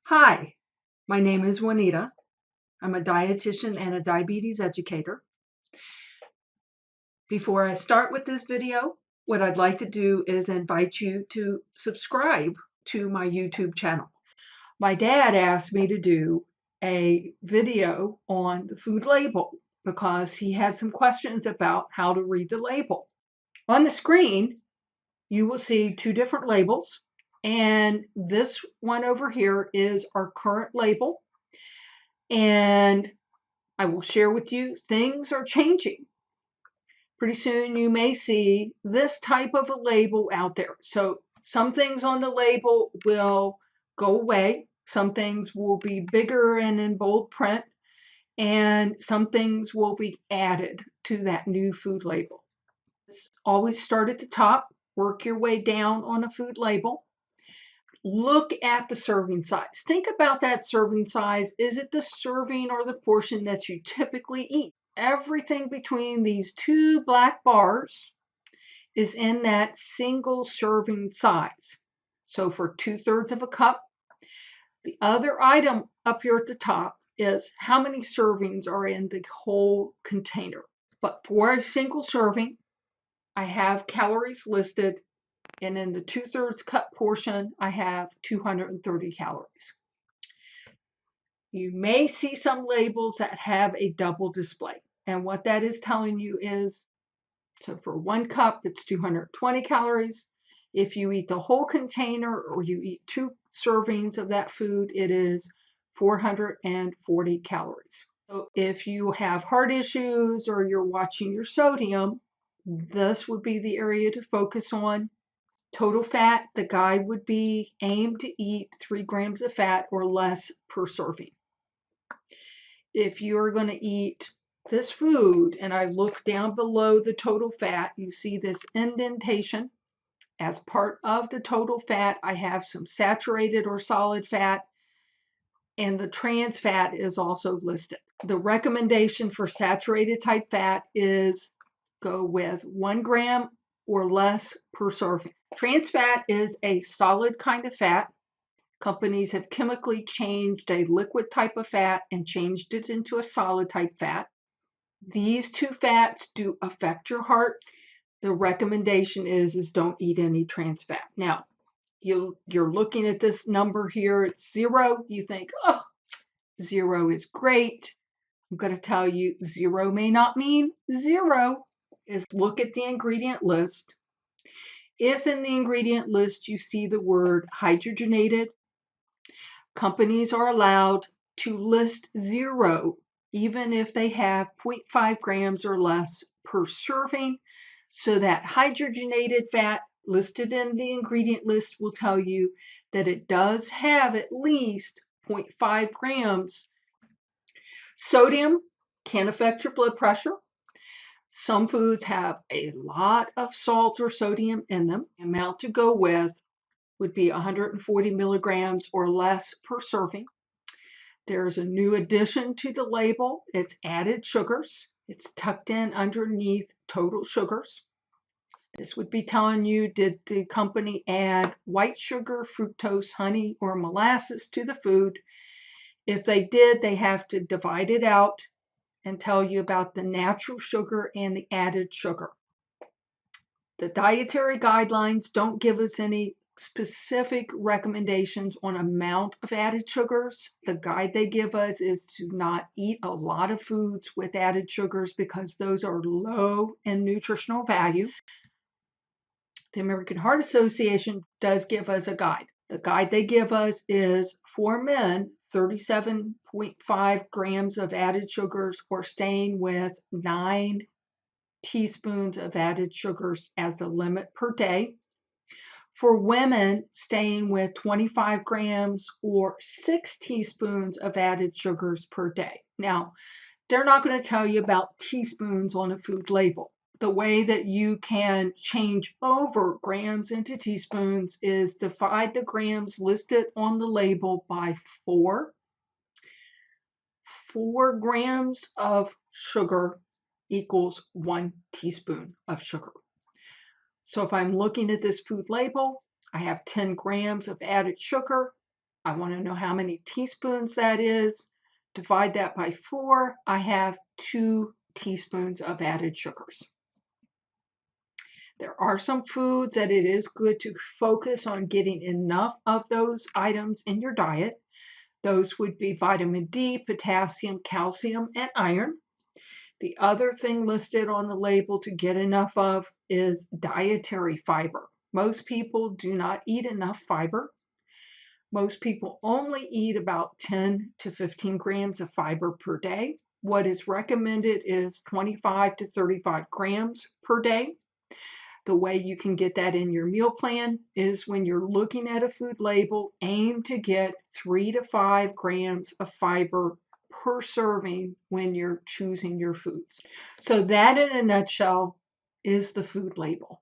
Hi, my name is Juanita. I'm a dietitian and a diabetes educator. Before I start with this video, what I'd like to do is invite you to subscribe to my YouTube channel. My dad asked me to do a video on the food label because he had some questions about how to read the label. On the screen, you will see two different labels, and this one over here is our current label. And I will share with you, things are changing. Pretty soon you may see this type of a label out there. So some things on the label will go away. Some things will be bigger and in bold print, and some things will be added to that new food label. Always start at the top, work your way down on a food label. Look at the serving size. Think about that serving size. Is it the serving or the portion that you typically eat? Everything between these two black bars is in that single serving size. So for 2/3 of a cup, the other item up here at the top is how many servings are in the whole container. But for a single serving, I have calories listed, and in the 2/3 cup portion, I have 230 calories. You may see some labels that have a double display. And what that is telling you is, so for 1 cup, it's 220 calories. If you eat the whole container or you eat 2 servings of that food, it is 440 calories. So if you have heart issues or you're watching your sodium, this would be the area to focus on. Total fat, the guide would be aim to eat 3 grams of fat or less per serving. If you're going to eat this food and I look down below the total fat, you see this indentation. As part of the total fat, I have some saturated or solid fat, and the trans fat is also listed. The recommendation for saturated type fat is go with 1 gram or less per serving. Trans fat is a solid kind of fat. Companies have chemically changed a liquid type of fat and changed it into a solid type fat. These two fats do affect your heart. The recommendation is don't eat any trans fat. Now, you're looking at this number here, it's 0. You think, oh, 0 is great. I'm going to tell you 0 may not mean 0. Is look at the ingredient list. If in the ingredient list you see the word hydrogenated, companies are allowed to list 0 even if they have 0.5 grams or less per serving. So that hydrogenated fat listed in the ingredient list will tell you that it does have at least 0.5 grams. Sodium can affect your blood pressure. Some foods have a lot of salt or sodium in them. The amount to go with would be 140 milligrams or less per serving. There's a new addition to the label. It's added sugars. It's tucked in underneath total sugars. This would be telling you, did the company add white sugar, fructose, honey, or molasses to the food? If they did, they have to divide it out and tell you about the natural sugar and the added sugar. The dietary guidelines don't give us any specific recommendations on amount of added sugars. The guide they give us is to not eat a lot of foods with added sugars because those are low in nutritional value. The American Heart Association does give us a guide. The guide they give us is for men, 37.5 grams of added sugars or staying with 9 teaspoons of added sugars as the limit per day. For women, staying with 25 grams or 6 teaspoons of added sugars per day. Now, they're not going to tell you about teaspoons on a food label. The way that you can change over grams into teaspoons is divide the grams listed on the label by 4. 4 grams of sugar equals 1 teaspoon of sugar. So if I'm looking at this food label, I have 10 grams of added sugar. I want to know how many teaspoons that is. Divide that by 4. I have 2 teaspoons of added sugars. There are some foods that it is good to focus on getting enough of those items in your diet. Those would be vitamin D, potassium, calcium, and iron. The other thing listed on the label to get enough of is dietary fiber. Most people do not eat enough fiber. Most people only eat about 10 to 15 grams of fiber per day. What is recommended is 25 to 35 grams per day. The way you can get that in your meal plan is when you're looking at a food label, aim to get 3 to 5 grams of fiber per serving when you're choosing your foods. So that in a nutshell is the food label.